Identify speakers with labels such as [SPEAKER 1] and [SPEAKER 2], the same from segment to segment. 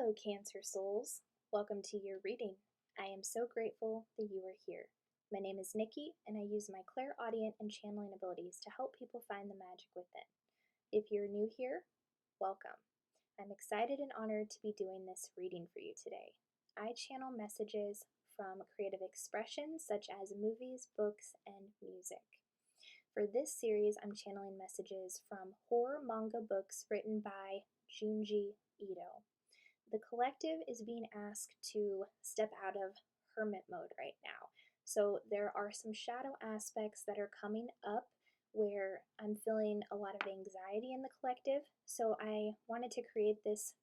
[SPEAKER 1] Hello, Cancer souls. Welcome to your reading. I am so grateful that you are here. My name is Nikki, and I use my clairaudient and channeling abilities to help people find the magic within. If you're new here, welcome. I'm excited and honored to be doing this reading for you today. I channel messages from creative expressions such as movies, books, and music. For this series, I'm channeling messages from horror manga books written by Junji Ito. The collective is being asked to step out of hermit mode right now. So there are some shadow aspects that are coming up where I'm feeling a lot of anxiety in the collective. So I wanted to create this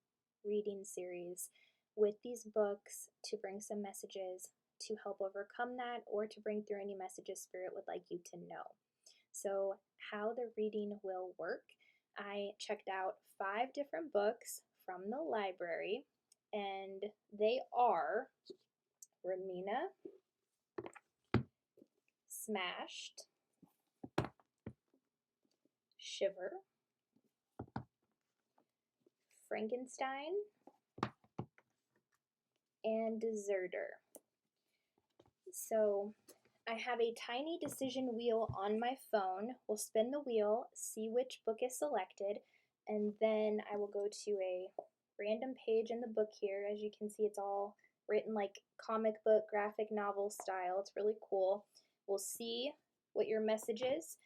[SPEAKER 1] reading series with these books to bring some messages to help overcome that, or to bring through any messages Spirit would like you to know. So how the reading will work, I checked out 5 different books from the library, and they are Ramina, Smashed, Shiver, Frankenstein, and Deserter. So I have a tiny decision wheel on my phone. We'll spin the wheel, see which book is selected, and then I will go to a random page in the book here. As you can see, it's all written like comic book, graphic novel style. It's really cool. We'll see what your message is,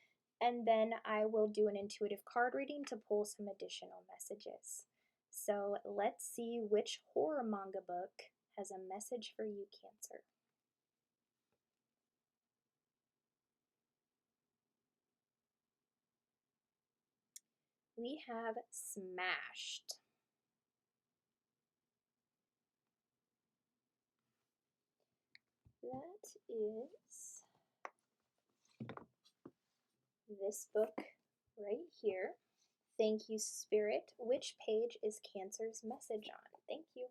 [SPEAKER 1] and then I will do an intuitive card reading to pull some additional messages. So let's see which horror manga book has a message for you, Cancer. We have Smashed. That is this book right here. Thank you, Spirit. Which page is Cancer's message on? Thank you.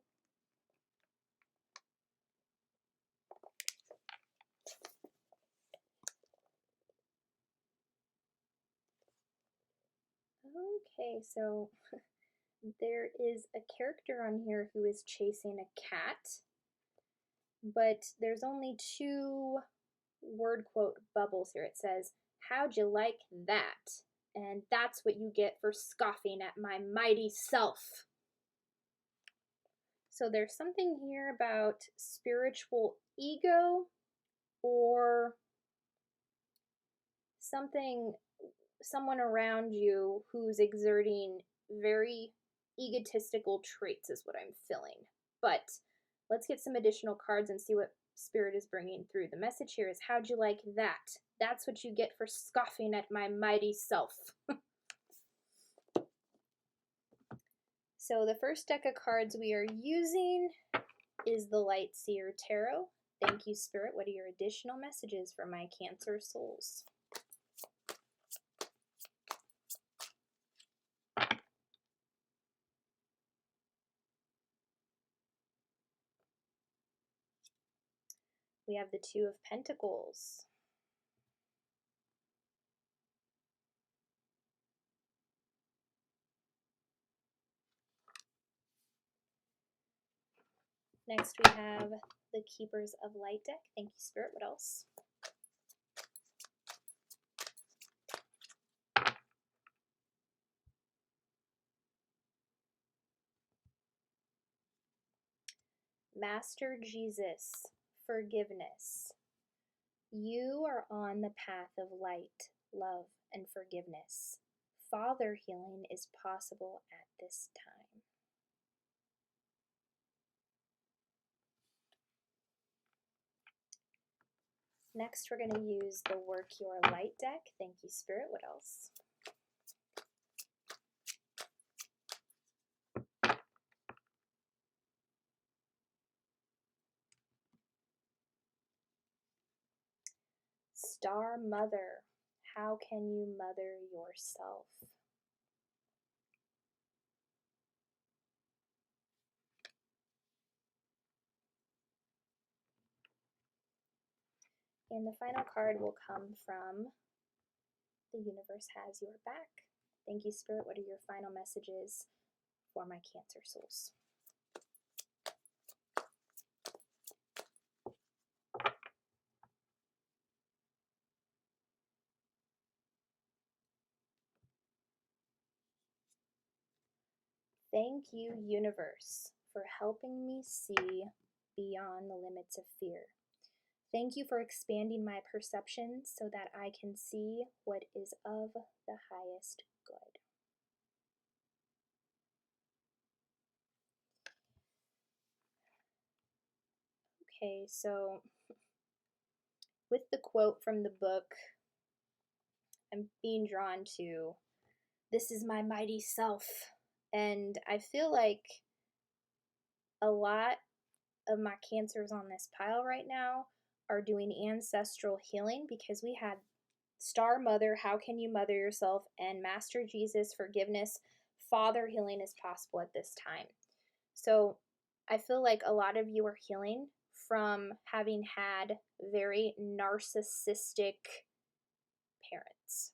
[SPEAKER 1] Okay, so there is a character on here who is chasing a cat, but there's only 2 word quote bubbles here. It says, "How'd you like that?" And that's what you get for scoffing at my mighty self. So there's something here about spiritual ego, or someone around you who's exerting very egotistical traits is what I'm feeling. But let's get some additional cards and see what Spirit is bringing through. The message here is, how'd you like that? That's what you get for scoffing at my mighty self. So the first deck of cards we are using is the Light Seer Tarot. Thank you, Spirit. What are your additional messages for my Cancer souls? We have the 2 of Pentacles. Next we have the Keepers of Light deck. Thank you, Spirit. What else? Master Jesus, forgiveness. You are on the path of light, love, and forgiveness. Father healing is possible at this time. Next, we're going to use the Work Your Light deck. Thank you, Spirit. What else? Star Mother. How can you mother yourself? And the final card will come from The Universe Has Your Back. Thank you, Spirit. What are your final messages for my Cancer souls? Thank you, universe, for helping me see beyond the limits of fear. Thank you for expanding my perception so that I can see what is of the highest good. Okay, so with the quote from the book, I'm being drawn to, "This is my mighty self." And I feel like a lot of my cancers on this pile right now are doing ancestral healing because we had Star Mother, How Can You Mother Yourself, and Master Jesus, Forgiveness, Father healing is possible at this time. So I feel like a lot of you are healing from having had very narcissistic parents,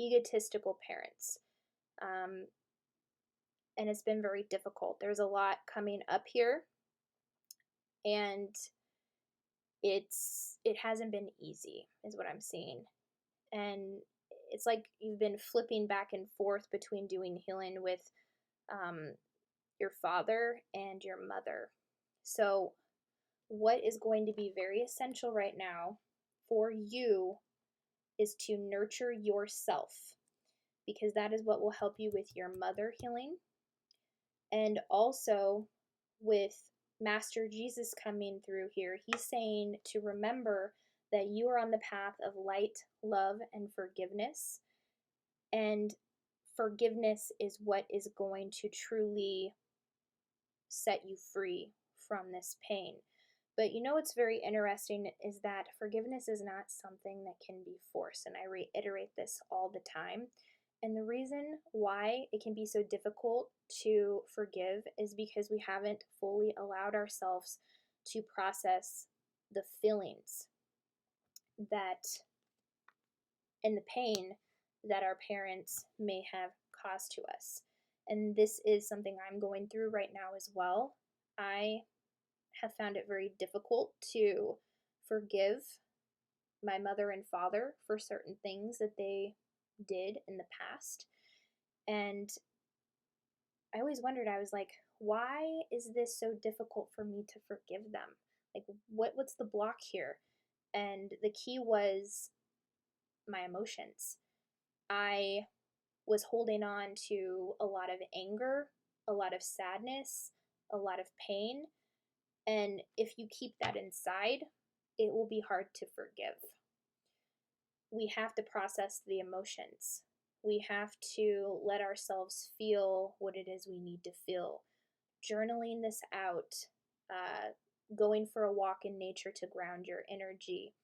[SPEAKER 1] egotistical parents. And it's been very difficult. There's a lot coming up here, and it hasn't been easy, is what I'm seeing. And it's like you've been flipping back and forth between doing healing with your father and your mother. So, what is going to be very essential right now for you is to nurture yourself, because that is what will help you with your mother healing, and also with Master Jesus coming through here. He's saying to remember that you are on the path of light, love, and forgiveness. And forgiveness is what is going to truly set you free from this pain. But you know what's very interesting is that forgiveness is not something that can be forced. And I reiterate this all the time. And the reason why it can be so difficult to forgive is because we haven't fully allowed ourselves to process the feelings that and the pain that our parents may have caused to us. And this is something I'm going through right now as well. I have found it very difficult to forgive my mother and father for certain things that they did in the past. And I always wondered, I was like, why is this so difficult for me to forgive them? Like, what's the block here? And the key was my emotions. I was holding on to a lot of anger, a lot of sadness, a lot of pain. And if you keep that inside, it will be hard to forgive. We have to process the emotions. We have to let ourselves feel what it is we need to feel. Journaling this out, going for a walk in nature to ground your energy,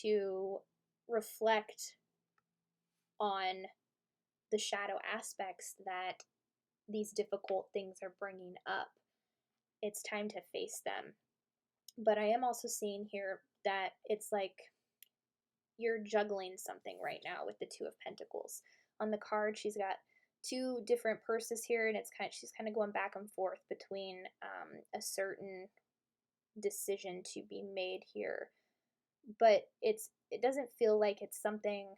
[SPEAKER 1] to reflect on the shadow aspects that these difficult things are bringing up. It's time to face them. But I am also seeing here that it's like you're juggling something right now with the Two of Pentacles. On the card, she's got two different purses here, and she's kind of going back and forth between a certain decision to be made here. But it doesn't feel like it's something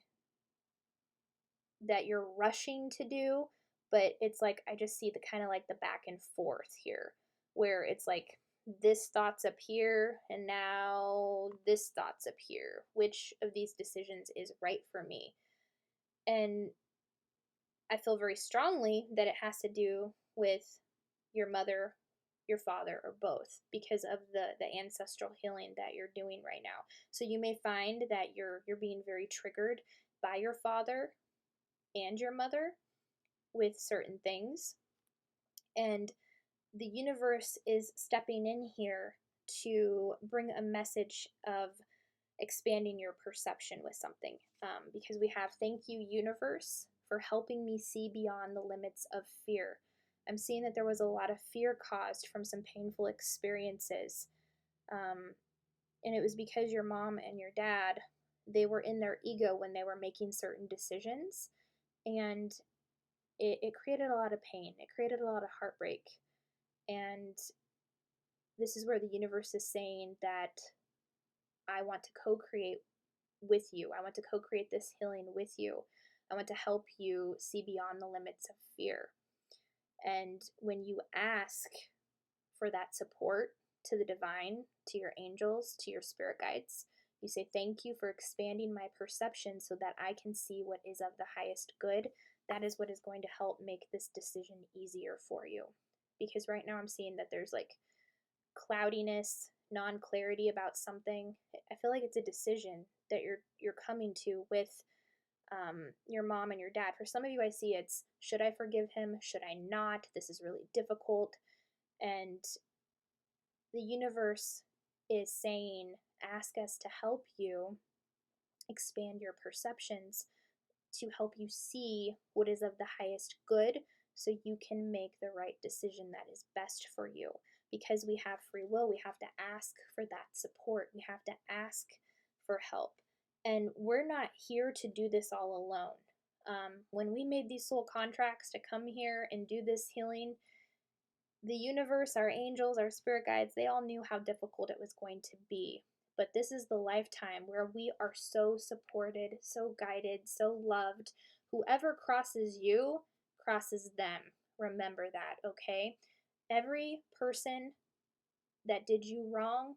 [SPEAKER 1] that you're rushing to do, but it's like I just see the kind of like the back and forth here, where it's like this thought's up here and now this thought's up here. Which of these decisions is right for me? And I feel very strongly that it has to do with your mother, your father, or both, because of the ancestral healing that you're doing right now. So you may find that you're being very triggered by your father and your mother with certain things. And the universe is stepping in here to bring a message of expanding your perception with something. Because we have, thank you, universe, for helping me see beyond the limits of fear. I'm seeing that there was a lot of fear caused from some painful experiences. And it was because your mom and your dad, they were in their ego when they were making certain decisions. And it created a lot of pain. It created a lot of heartbreak. And this is where the universe is saying that I want to co-create with you. I want to co-create this healing with you. I want to help you see beyond the limits of fear. And when you ask for that support to the divine, to your angels, to your spirit guides, you say, thank you for expanding my perception so that I can see what is of the highest good. That is what is going to help make this decision easier for you. Because right now I'm seeing that there's like cloudiness, non-clarity about something. I feel like it's a decision that you're coming to with your mom and your dad. For some of you, I see it's, should I forgive him? Should I not? This is really difficult. And the universe is saying, ask us to help you expand your perceptions to help you see what is of the highest good so you can make the right decision that is best for you. Because we have free will, we have to ask for that support. We have to ask for help. And we're not here to do this all alone. When we made these soul contracts to come here and do this healing, the universe, our angels, our spirit guides, they all knew how difficult it was going to be. But this is the lifetime where we are so supported, so guided, so loved. Whoever crosses you, crosses them. Remember that, okay? Every person that did you wrong,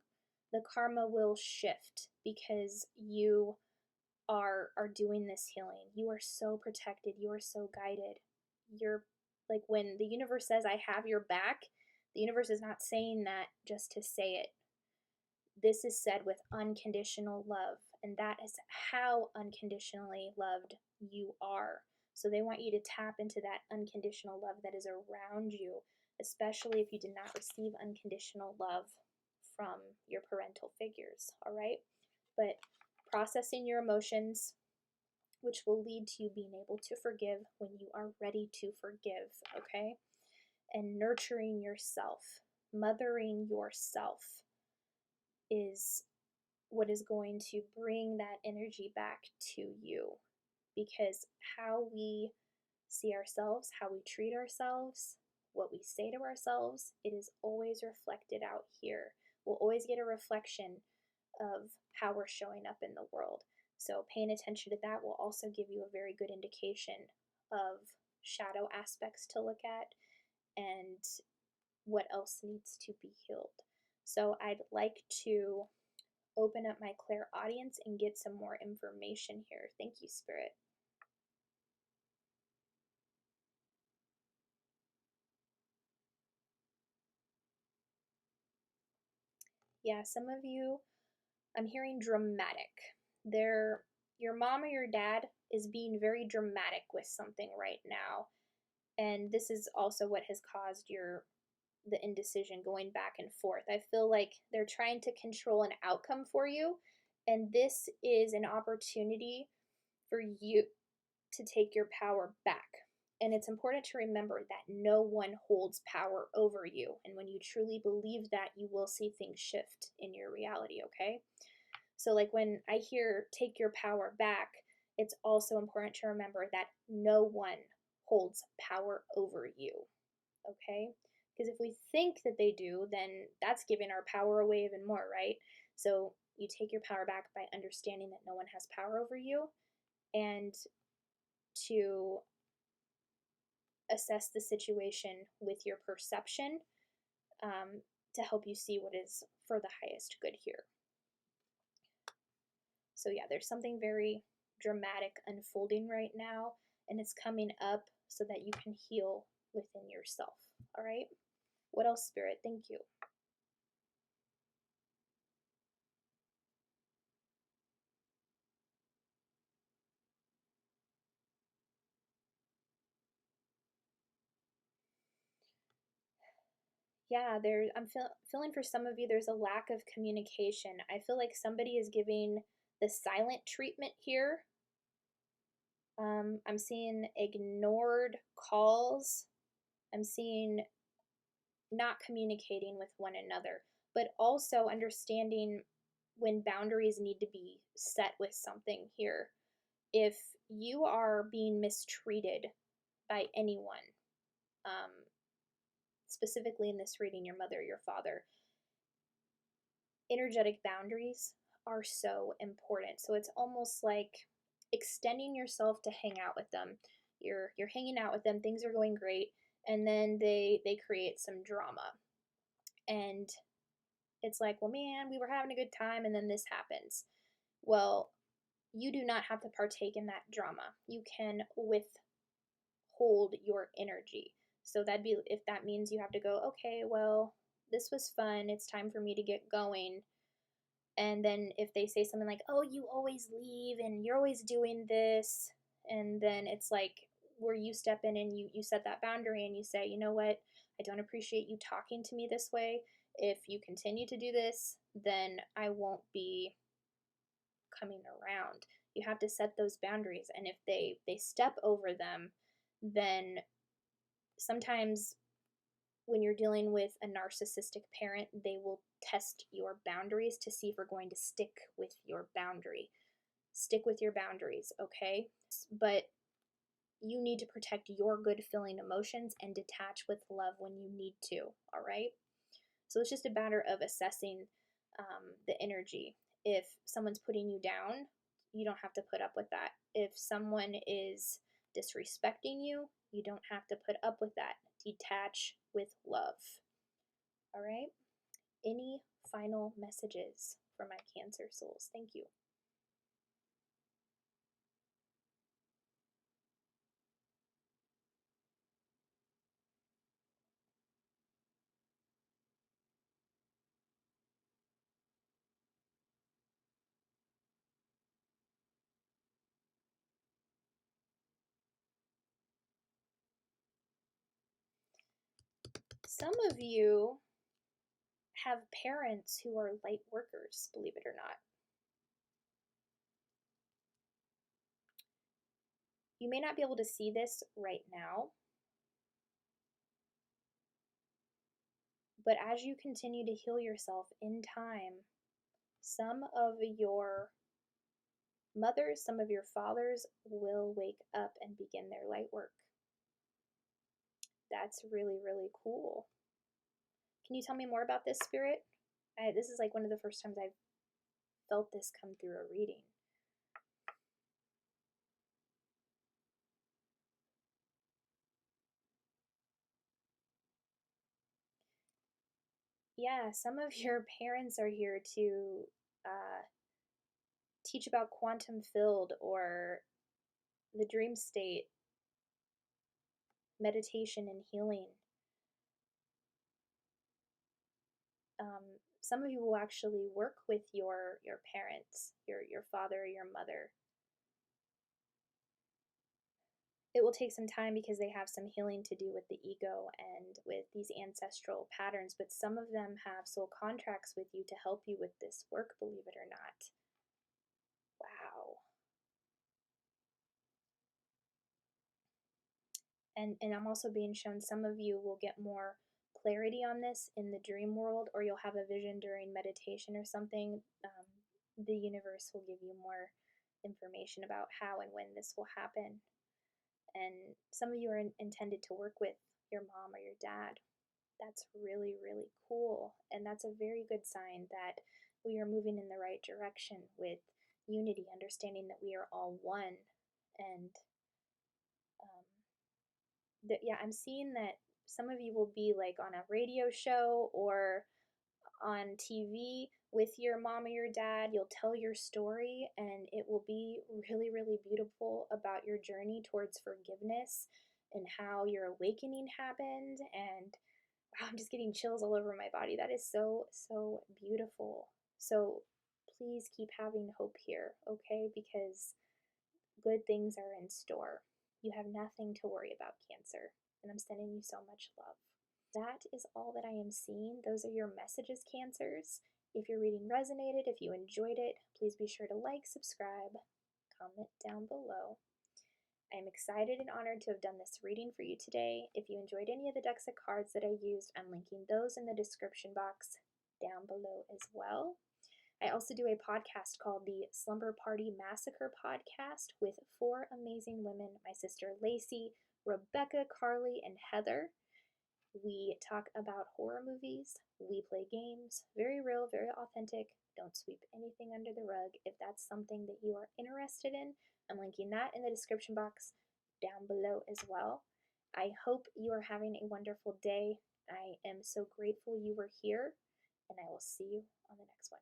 [SPEAKER 1] the karma will shift because you are doing this healing. You are so protected. You are so guided. You're like, when the universe says, I have your back, the universe is not saying that just to say it. This is said with unconditional love, and that is how unconditionally loved you are. So they want you to tap into that unconditional love that is around you, especially if you did not receive unconditional love from your parental figures, all right? But processing your emotions, which will lead to you being able to forgive when you are ready to forgive, okay? And nurturing yourself, mothering yourself is what is going to bring that energy back to you. Because how we see ourselves, how we treat ourselves, what we say to ourselves, it is always reflected out here. We'll always get a reflection of how we're showing up in the world. So paying attention to that will also give you a very good indication of shadow aspects to look at and what else needs to be healed. So I'd like to open up my clairaudience and get some more information here. Thank you, Spirit. Yeah, some of you, I'm hearing dramatic. Your mom or your dad is being very dramatic with something right now. And this is also what has caused the indecision going back and forth. I feel like they're trying to control an outcome for you, and this is an opportunity for you to take your power back. And it's important to remember that no one holds power over you. And when you truly believe that, you will see things shift in your reality, okay? So, like when I hear take your power back, it's also important to remember that no one holds power over you, okay? Because if we think that they do, then that's giving our power away even more, right? So, you take your power back by understanding that no one has power over you, and to assess the situation with your perception to help you see what is for the highest good here. So yeah, there's something very dramatic unfolding right now, and it's coming up so that you can heal within yourself. All right? What else, Spirit? Thank you. Yeah, I'm feeling for some of you there's a lack of communication. I feel like somebody is giving the silent treatment here. I'm seeing ignored calls. I'm seeing not communicating with one another, but also understanding when boundaries need to be set with something here. If you are being mistreated by anyone, um, specifically in this reading, your mother, your father, energetic boundaries are so important. So it's almost like extending yourself to hang out with them. You're hanging out with them, things are going great, and then they create some drama, and it's like, well, man, we were having a good time, and then this happens. Well, you do not have to partake in that drama. You can withhold your energy. So that'd be, if that means you have to go, okay, well, this was fun, it's time for me to get going. And then if they say something like, oh, you always leave and you're always doing this, and then it's like where you step in and you set that boundary and you say, you know what, I don't appreciate you talking to me this way. If you continue to do this, then I won't be coming around. You have to set those boundaries, and if they step over them, then sometimes when you're dealing with a narcissistic parent, they will test your boundaries to see if we're going to stick with your boundary. Stick with your boundaries, okay? But you need to protect your good feeling emotions and detach with love when you need to, all right? So it's just a matter of assessing the energy. If someone's putting you down, you don't have to put up with that. If someone is disrespecting you, you don't have to put up with that. Detach with love. All right? Any final messages for my Cancer souls? Thank you. Some of you have parents who are light workers, believe it or not. You may not be able to see this right now, but as you continue to heal yourself in time, some of your mothers, some of your fathers will wake up and begin their light work. That's really, really cool. Can you tell me more about this, Spirit? This is like one of the first times I've felt this come through a reading. Yeah, some of your parents are here to teach about quantum field or the dream state, meditation and healing. Some of you will actually work with your parents, your father or your mother. It will take some time because they have some healing to do with the ego and with these ancestral patterns, but some of them have soul contracts with you to help you with this work, believe it or not. Wow. And I'm also being shown some of you will get more clarity on this in the dream world, or you'll have a vision during meditation or something. The universe will give you more information about how and when this will happen. And some of you are intended to work with your mom or your dad. That's really, really cool. And that's a very good sign that we are moving in the right direction with unity, understanding that we are all one. And yeah, I'm seeing that some of you will be like on a radio show or on TV with your mom or your dad. You'll tell your story, and it will be really, really beautiful about your journey towards forgiveness and how your awakening happened. And wow, I'm just getting chills all over my body. That is so, so beautiful. So please keep having hope here, okay? Because good things are in store. You have nothing to worry about, Cancer, and I'm sending you so much love. That is all that I am seeing. Those are your messages, Cancers. If your reading resonated, if you enjoyed it, please be sure to like, subscribe, comment down below. I am excited and honored to have done this reading for you today. If you enjoyed any of the decks of cards that I used, I'm linking those in the description box down below as well. I also do a podcast called the Slumber Party Massacre Podcast with 4 amazing women, my sister Lacey, Rebecca, Carly, and Heather. We talk about horror movies, we play games, very real, very authentic. Don't sweep anything under the rug. If that's something that you are interested in, I'm linking that in the description box down below as well. I hope you are having a wonderful day. I am so grateful you were here, and I will see you on the next one.